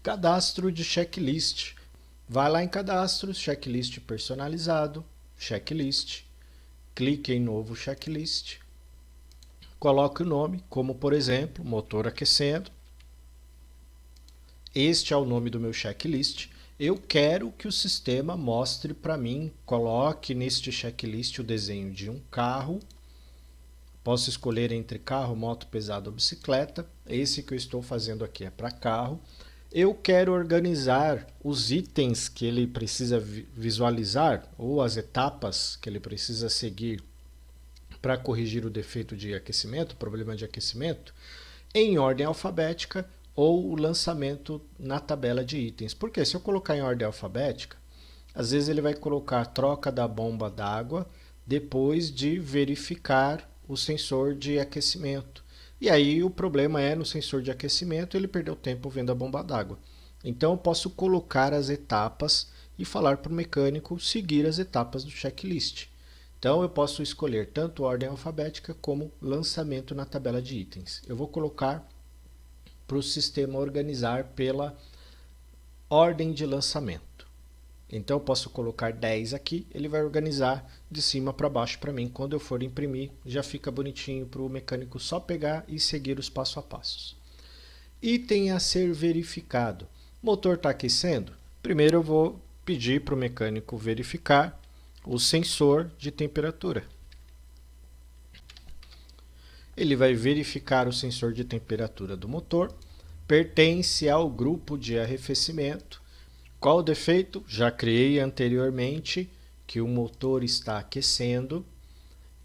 Cadastro de checklist. Vai lá em cadastros, checklist personalizado, checklist, clique em novo checklist, coloque o nome, como por exemplo, motor aquecendo. Este é o nome do meu checklist. Eu quero que o sistema mostre para mim, coloque neste checklist o desenho de um carro. Posso escolher entre carro, moto, pesado ou bicicleta. Esse que eu estou fazendo aqui é para carro. Eu quero organizar os itens que ele precisa visualizar ou as etapas que ele precisa seguir para corrigir o defeito de aquecimento, problema de aquecimento, em ordem alfabética ou o lançamento na tabela de itens. Porque se eu colocar em ordem alfabética, às vezes ele vai colocar a troca da bomba d'água depois de verificar o sensor de aquecimento. E aí o problema é no sensor de aquecimento, ele perdeu tempo vendo a bomba d'água. Então eu posso colocar as etapas e falar para o mecânico seguir as etapas do checklist. Então eu posso escolher tanto ordem alfabética como lançamento na tabela de itens. Eu vou colocar para o sistema organizar pela ordem de lançamento. Então eu posso colocar 10 aqui, ele vai organizar de cima para baixo para mim. Quando eu for imprimir, já fica bonitinho para o mecânico só pegar e seguir os passo a passos. Item a ser verificado. O motor está aquecendo? Primeiro eu vou pedir para o mecânico verificar o sensor de temperatura. Ele vai verificar o sensor de temperatura do motor. Pertence ao grupo de arrefecimento. Qual o defeito? Já criei anteriormente que o motor está aquecendo.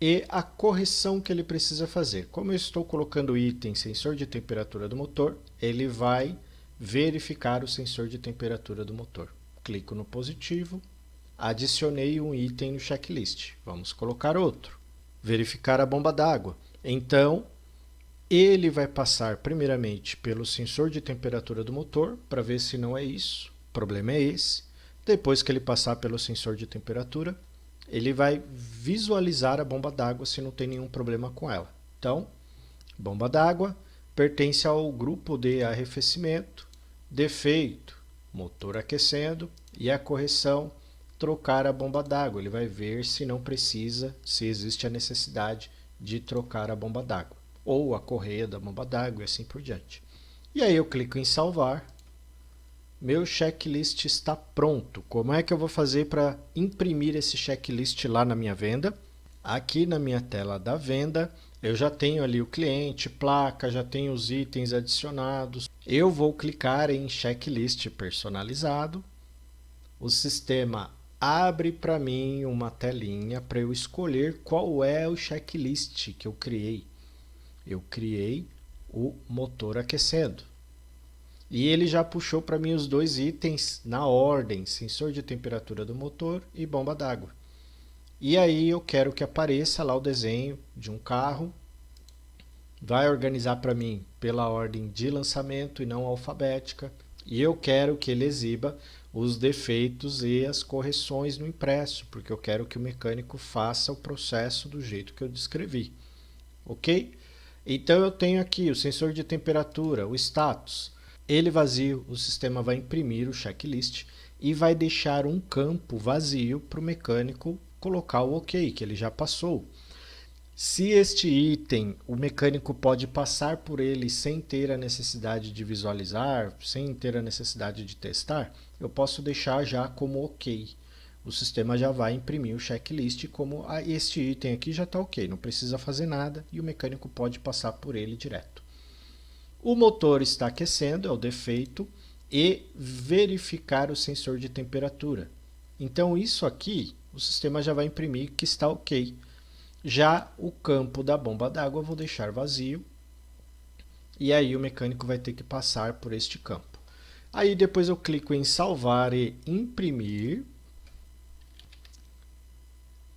E a correção que ele precisa fazer. Como eu estou colocando o item sensor de temperatura do motor, ele vai verificar o sensor de temperatura do motor. Clico no positivo, adicionei um item no checklist. Vamos colocar outro. Verificar a bomba d'água. Então, ele vai passar primeiramente pelo sensor de temperatura do motor para ver se não é isso. O problema é esse. Depois que ele passar pelo sensor de temperatura, ele vai visualizar a bomba d'água se não tem nenhum problema com ela. Então, bomba d'água pertence ao grupo de arrefecimento, defeito, motor aquecendo e a correção, trocar a bomba d'água. Ele vai ver se não precisa, se existe a necessidade de trocar a bomba d'água ou a correia da bomba d'água e assim por diante. E aí eu clico em salvar. Meu checklist está pronto. Como é que eu vou fazer para imprimir esse checklist lá na minha venda? Aqui na minha tela da venda, eu já tenho ali o cliente, placa, já tenho os itens adicionados. Eu vou clicar em checklist personalizado. O sistema abre para mim uma telinha para eu escolher qual é o checklist que eu criei. Eu criei o motor aquecendo. E ele já puxou para mim os dois itens na ordem, sensor de temperatura do motor e bomba d'água. E aí eu quero que apareça lá o desenho de um carro. Vai organizar para mim pela ordem de lançamento e não alfabética. E eu quero que ele exiba os defeitos e as correções no impresso, porque eu quero que o mecânico faça o processo do jeito que eu descrevi. Ok? Então eu tenho aqui o sensor de temperatura, o status. Ele vazio, o sistema vai imprimir o checklist e vai deixar um campo vazio para o mecânico colocar o OK, que ele já passou. Se este item, o mecânico pode passar por ele sem ter a necessidade de visualizar, sem ter a necessidade de testar, eu posso deixar já como OK. O sistema já vai imprimir o checklist como este item aqui já está OK, não precisa fazer nada e o mecânico pode passar por ele direto. O motor está aquecendo, é o defeito, e verificar o sensor de temperatura. Então isso aqui, o sistema já vai imprimir que está OK. Já o campo da bomba d'água eu vou deixar vazio, e aí o mecânico vai ter que passar por este campo. Aí depois eu clico em salvar e imprimir,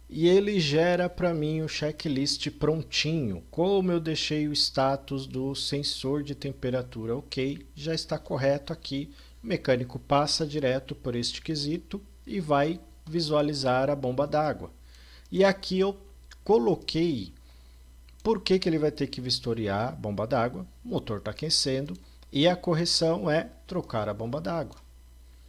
e ele gera para mim o checklist prontinho. Como eu deixei o status do sensor de temperatura OK, já está correto aqui. O mecânico passa direto por este quesito e vai visualizar a bomba d'água. E aqui eu coloquei por que ele vai ter que vistoriar a bomba d'água. O motor está aquecendo. E a correção é trocar a bomba d'água.